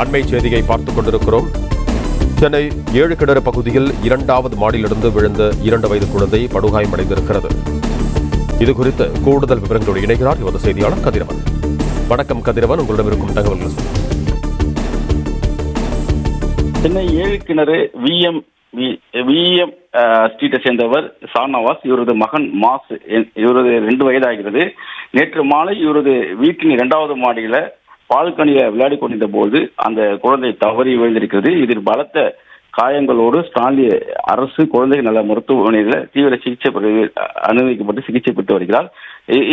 அண்மை செய்தியை பார்த்துக் கொண்டிருக்கிறோம். சென்னை 7 கிணறு பகுதியில் 2வது மாடியிலிருந்து விழுந்த 2 வயது குழந்தை படுகாயமடைந்திருக்கிறது. இதுகுறித்து கூடுதல் விவரங்களோடு இணைகிறார் எமது செய்தியாளர் கதிரவன். வணக்கம் கதிரவன், உங்களிடம் இருக்கும் தகவல்கள். சென்னை 7 கிணறு விஎம் ஸ்ட்ரீட்டை சேர்ந்தவர் ஷாநவாஸ். இவரது மகன் மாஸ், இவரது 2 வயதாகிறது. நேற்று மாலை இவரது வீட்டின் 2வது மாடியில பால்கனியில விளையாடி கொண்டிருந்த போது அந்த குழந்தை தவறி விழுந்திருக்கிறது. இதில் பலத்த காயங்களோடு ஸ்டான்லி அரசு குழந்தைகள் நல மருத்துவமனையில் தீவிர சிகிச்சை பிரிவில் அனுமதிக்கப்பட்டு சிகிச்சை பெற்று வருகிறார்.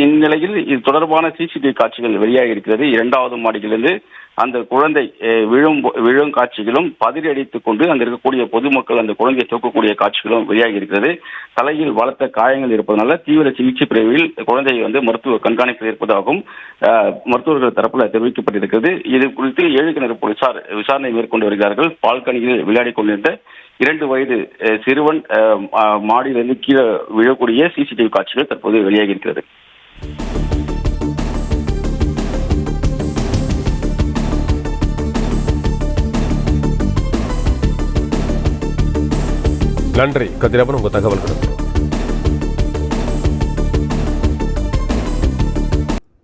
இந்நிலையில் இது தொடர்பான சிசிடிவி காட்சிகள் வெளியாகி இருக்கிறது. 2வது மாடியிலிருந்து அந்த குழந்தை விழும் காட்சிகளும், பதறி அடித்துக் கொண்டு அங்க இருக்கக்கூடிய பொதுமக்கள் அந்த குழந்தையை தூக்கக்கூடிய காட்சிகளும் வெளியாகி இருக்கிறது. தலையில் பலத்த காயங்கள் இருப்பதனால தீவிர சிகிச்சை பிரிவில் குழந்தையை மருத்துவ கண்காணிப்பில் இருப்பதாகவும் மருத்துவர்கள் தரப்புல தெரிவிக்கப்பட்டிருக்கிறது. இது குறித்து 7 கிணறு போலீசார் விசாரணை மேற்கொண்டு வருகிறார்கள். பால்கனியில் விளையாடி கொண்டிருந்த 2 வயது சிறுவன் மாடியிலிருந்து கீழே விழக்கூடிய சிசிடிவி காட்சிகள் தற்போது வெளியாகி இருக்கிறது. நன்றி கதிரவன், உங்க தகவல்களுக்கு.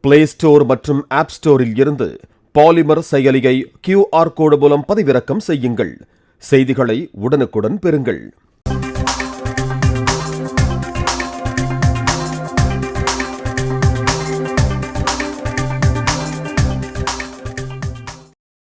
பிளே ஸ்டோர் மற்றும் ஆப் ஸ்டோரில் இருந்து பாலிமர் செயலியை QR கோடு மூலம் பதிவிறக்கம் செய்யுங்கள். செய்திகளை உடனுக்குடன் பெறுங்கள்.